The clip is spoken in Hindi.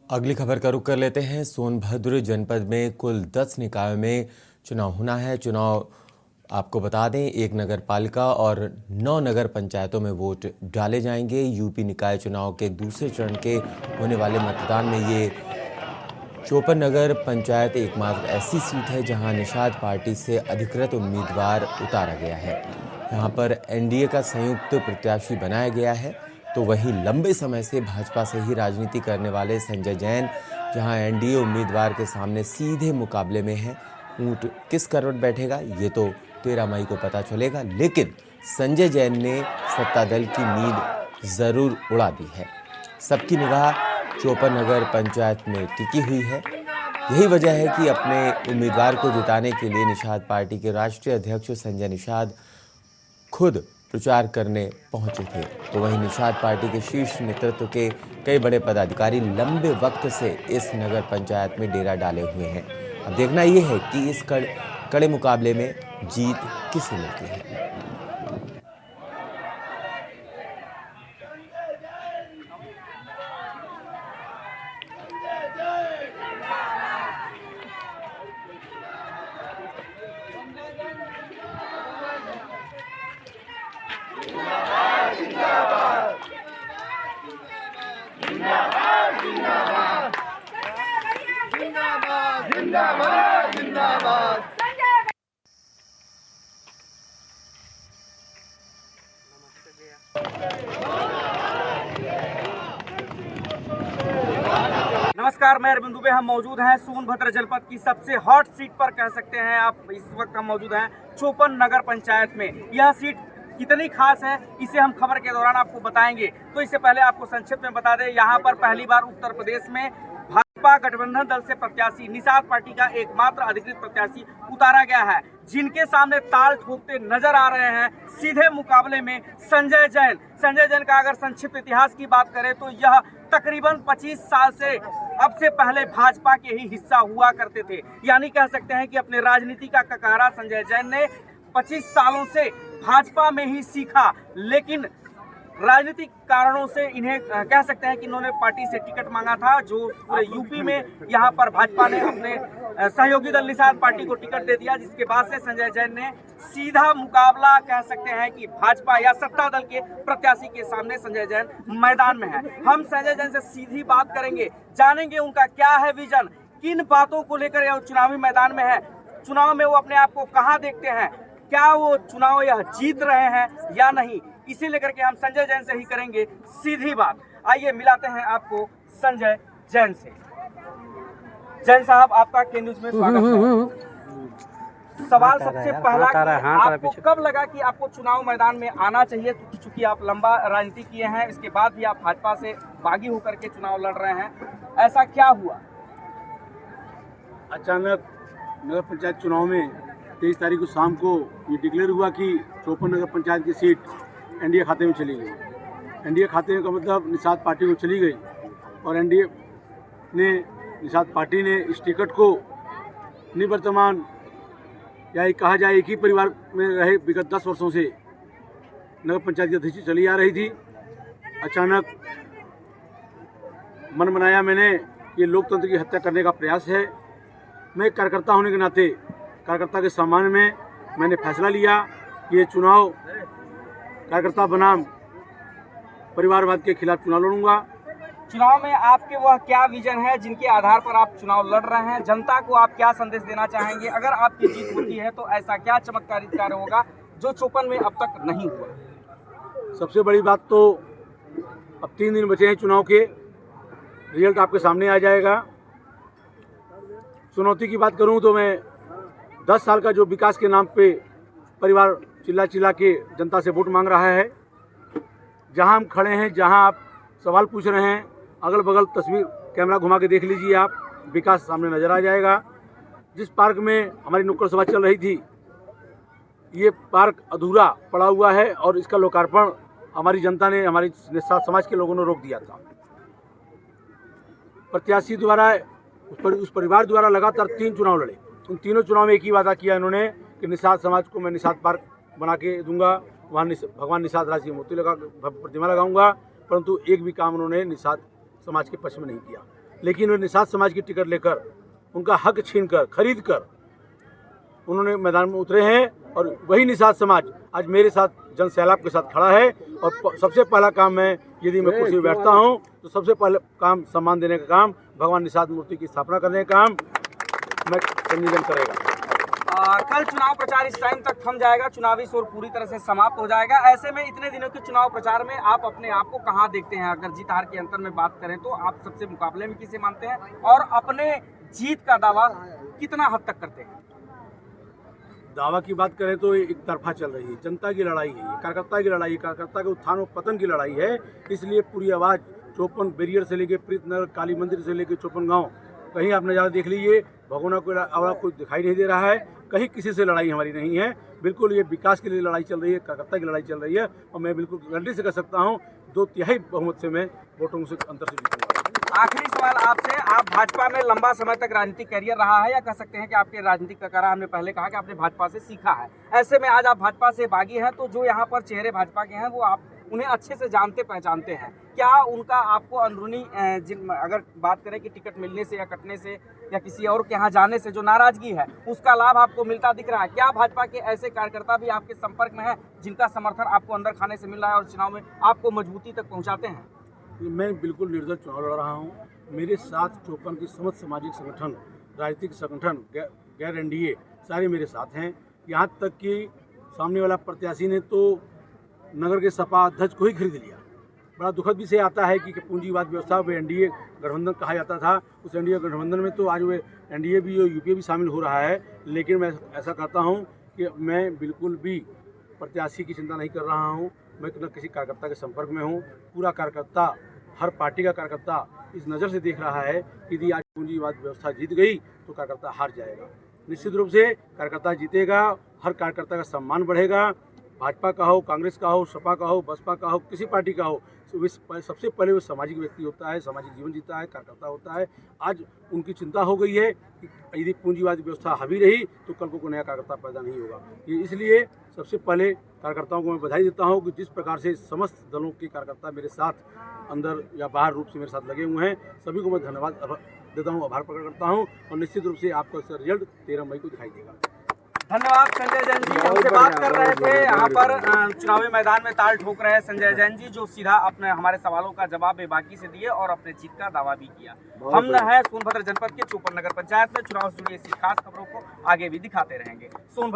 अगली खबर का रुख कर लेते हैं। सोनभद्र जनपद में कुल 10 निकायों में चुनाव होना है। चुनाव आपको बता दें, 1 नगर पालिका और 9 नगर पंचायतों में वोट डाले जाएंगे। यूपी निकाय चुनाव के दूसरे चरण के होने वाले मतदान में ये चौपन नगर पंचायत एकमात्र ऐसी सीट है जहां निषाद पार्टी से अधिकृत उम्मीदवार उतारा गया है। यहां पर एनडीए का संयुक्त प्रत्याशी बनाया गया है। तो वहीं लंबे समय से भाजपा से ही राजनीति करने वाले संजय जैन जहां एनडीए उम्मीदवार के सामने सीधे मुकाबले में है। ऊंट किस करवट बैठेगा ये तो 13 मई को पता चलेगा, लेकिन संजय जैन ने सत्ता दल की नींद जरूर उड़ा दी है। सबकी निगाह चौपन नगर पंचायत में टिकी हुई है। यही वजह है कि अपने उम्मीदवार को जिताने के लिए निषाद पार्टी के राष्ट्रीय अध्यक्ष संजय निषाद खुद प्रचार करने पहुंचे थे। तो वहीं निषाद पार्टी के शीर्ष नेतृत्व के कई बड़े पदाधिकारी लंबे वक्त से इस नगर पंचायत में डेरा डाले हुए हैं। अब देखना यह है कि इस कड़े मुकाबले में जीत किसे मिलती है। नमस्कार, मैं अरविंद दुबे। हम मौजूद हैं सोनभद्र जनपद की सबसे हॉट सीट पर, कह सकते हैं आप। इस वक्त हम मौजूद हैं चौपन नगर पंचायत में। यह सीट कितनी खास है इसे हम खबर के दौरान आपको बताएंगे। तो इससे पहले आपको संक्षिप्त में बता दें, यहाँ पर पहली बार उत्तर प्रदेश में भाजपा गठबंधन दल से प्रत्याशी निषाद पार्टी का एकमात्र अधिकृत प्रत्याशी उतारा गया है, जिनके सामने ताल ठोकते नजर आ रहे हैं सीधे मुकाबले में संजय जैन। संजय जैन का अगर संक्षिप्त इतिहास की बात करें तो यह तकरीबन 25 साल से अब से पहले भाजपा के ही हिस्सा हुआ करते थे। यानी कह सकते हैं कि अपने राजनीति का ककारा संजय जैन ने 25 सालों से भाजपा में ही सीखा, लेकिन राजनीतिक कारणों से इन्हें कह सकते हैं कि इन्होंने पार्टी से टिकट मांगा था, जो पूरे यूपी में यहाँ पर भाजपा ने अपने सहयोगी दल निषाद पार्टी को टिकट दे दिया, जिसके बाद से संजय जैन ने सीधा मुकाबला, कह सकते हैं कि भाजपा या सत्ता दल के प्रत्याशी के सामने संजय जैन मैदान में है। हम संजय जैन से सीधी बात करेंगे, जानेंगे उनका क्या है विजन, किन बातों को लेकर यह चुनावी मैदान में है, चुनाव में वो अपने आप को कहाँ देखते हैं, क्या वो चुनाव यह जीत रहे हैं या नहीं, इसे लेकर के हम संजय जैन से ही करेंगे सीधी बात। आइए मिलाते हैं आपको संजय जैन से। जैन साहब, आपका के न्यूज में स्वागत है। सवाल सबसे पहला कि आपको कब लगा कि आपको चुनाव मैदान में आना चाहिए, चूंकि आप लंबा राजनीति किए हैं, इसके बाद भी आप भाजपा से बागी होकर के चुनाव लड़ रहे हैं, ऐसा क्या हुआ? अचानक नगर पंचायत चुनाव में 23 तारीख को शाम को ये डिक्लेयर हुआ कि चौपन नगर पंचायत की सीट एनडीए खाते में चली गई। एनडीए खाते का मतलब निषाद पार्टी को चली गई, और एनडीए ने निषाद पार्टी ने इस टिकट को निवर्तमान या कहा जाए एक ही परिवार में रहे विगत 10 वर्षों से नगर पंचायत की अध्यक्ष चली आ रही थी। अचानक मन बनाया मैंने, ये लोकतंत्र की हत्या करने का प्रयास है। मैं कार्यकर्ता होने के नाते, कार्यकर्ता के सम्मान में मैंने फैसला लिया कि ये चुनाव कार्यकर्ता बनाम परिवारवाद के खिलाफ चुनाव लड़ूंगा। चुनाव में आपके वह क्या विजन है जिनके आधार पर आप चुनाव लड़ रहे हैं? जनता को आप क्या संदेश देना चाहेंगे? अगर आपकी जीत होती है तो ऐसा क्या चमत्कारी कार्य होगा जो चौपन में अब तक नहीं हुआ? सबसे बड़ी बात तो अब 3 दिन बचे हैं चुनाव के, रिजल्ट आपके सामने आ जाएगा। चुनौती की बात करूं तो मैं 10 साल का जो विकास के नाम पे परिवार चिल्ला चिल्ला के जनता से वोट मांग रहा है, जहां हम खड़े हैं, जहां आप सवाल पूछ रहे हैं, अगल बगल तस्वीर कैमरा घुमा के देख लीजिए आप, विकास सामने नजर आ जाएगा। जिस पार्क में हमारी नुक्कड़ सभा चल रही थी, ये पार्क अधूरा पड़ा हुआ है और इसका लोकार्पण हमारी जनता ने, हमारी समाज के लोगों ने रोक दिया था। प्रत्याशी द्वारा, उस परिवार द्वारा लगातार 3 चुनाव लड़े। उन तीनों चुनाव में एक ही वादा किया इन्होंने कि निषाद समाज को मैं निषाद पार्क बना के दूंगा, वहाँ भगवान निषाद राज की मूर्ति लगा, प्रतिमा लगाऊंगा, परंतु एक भी काम उन्होंने निषाद समाज के पक्ष में नहीं किया। लेकिन वे निषाद समाज की टिकट लेकर उनका हक छीन कर खरीद कर उन्होंने मैदान में उतरे हैं और वही निषाद समाज आज मेरे साथ जन सैलाब के साथ खड़ा है। और सबसे पहला काम मैं यदि मैं कुर्सी पर बैठता हूँ तो सबसे पहले काम सम्मान देने का काम, भगवान निषाद मूर्ति की स्थापना करने का काम मैं संयोजन करेगा। कल चुनाव प्रचार इस टाइम तक थम जाएगा, चुनावी शोर पूरी तरह से समाप्त हो जाएगा। ऐसे में इतने दिनों के चुनाव प्रचार में आप अपने आप को कहां देखते हैं? अगर जीत हार के अंतर में बात करें तो आप सबसे मुकाबले में किसे मानते हैं और अपने जीत का दावा कितना हद तक करते हैं? दावा की बात करें तो एक तरफा चल रही है, जनता की लड़ाई है, ये कार्यकर्ता की लड़ाई, कार्यकर्ता के उत्थान और पतन की लड़ाई है। इसलिए पूरी आवाज़ 54 बैरियर से लेके प्रीतनगर, काली मंदिर से लेके 54 गाँव, कहीं आप नज़ारा देख लीजिए, भगोना को आवाज़ कोई दिखाई नहीं दे रहा है। कहीं किसी से लड़ाई हमारी नहीं है, बिल्कुल ये विकास के लिए लड़ाई चल रही है, कार्यकर्ता की लड़ाई चल रही है। और मैं बिल्कुल गारंटी से कह सकता हूँ 2/3 बहुमत से मैं वोटों से अंतर से जीतूंगा। आखिरी सवाल आपसे, आप भाजपा में लंबा समय तक राजनीतिक करियर रहा है या कह सकते हैं कि आपके राजनीतिक का करा, हमने पहले कहा कि आपने भाजपा से सीखा है, ऐसे में आज आप भाजपा से बागी हैं, तो जो यहाँ पर चेहरे भाजपा के हैं वो आप उन्हें अच्छे से जानते पहचानते हैं, क्या उनका आपको अंदरूनी अगर बात करें कि टिकट मिलने से या कटने से या किसी और के यहाँ जाने से जो नाराजगी है उसका लाभ आपको मिलता दिख रहा है? क्या भाजपा के ऐसे कार्यकर्ता भी आपके संपर्क में हैं जिनका समर्थन आपको अंदर खाने से मिल रहा है और चुनाव में आपको मजबूती तक पहुँचाते हैं? मैं बिल्कुल निर्दल चुनाव लड़ रहा हूँ। मेरे साथ 54 की समस्त सामाजिक संगठन, राजनीतिक संगठन, गैर एनडीए सारे मेरे साथ हैं। यहाँ तक कि सामने वाला प्रत्याशी ने तो नगर के सपा अध्यक्ष को ही खरीद लिया। बड़ा दुखद विषय आता है कि पूंजीवाद व्यवस्था में एनडीए गठबंधन कहा जाता था, उस एनडीए गठबंधन में तो आज वे एनडीए भी और यूपीए भी शामिल हो रहा है। लेकिन मैं ऐसा कहता हूँ कि मैं बिल्कुल भी प्रत्याशी की चिंता नहीं कर रहा हूँ, मैं न किसी कार्यकर्ता के संपर्क में हूँ। पूरा कार्यकर्ता, हर पार्टी का कार्यकर्ता इस नज़र से देख रहा है कि यदि आज पूंजीवाद व्यवस्था जीत गई तो कार्यकर्ता हार जाएगा। निश्चित रूप से कार्यकर्ता जीतेगा, हर कार्यकर्ता का सम्मान बढ़ेगा। भाजपा का हो, कांग्रेस का हो, सपा का हो, बसपा का हो, किसी पार्टी का हो, सबसे पहले वो सामाजिक व्यक्ति होता है, सामाजिक जीवन जीता है, कार्यकर्ता होता है। आज उनकी चिंता हो गई है कि यदि पूंजीवादी व्यवस्था हावी रही तो कल को कोई नया कार्यकर्ता पैदा नहीं होगा। ये इसलिए सबसे पहले कार्यकर्ताओं को मैं बधाई देता हूँ कि जिस प्रकार से समस्त दलों के कार्यकर्ता मेरे साथ अंदर या बाहर रूप से मेरे साथ लगे हुए हैं, सभी को मैं धन्यवाद देता हूँ, आभार प्रकट करता हूँ। और निश्चित रूप से आपको इसका रिजल्ट 13 मई को दिखाई देगा। धन्यवाद संजय जैन जी, हमसे बात कर रहे थे। यहाँ पर चुनावी मैदान में ताल ठोक रहे हैं संजय जैन जी, जो सीधा अपने हमारे सवालों का जवाब बेबाकी से दिए और अपने जीत का दावा भी किया। हम हैं सोनभद्र जनपद के 54 नगर पंचायत में। चुनाव से जुड़ी ऐसी खास खबरों को आगे भी दिखाते रहेंगे। सोनभद्र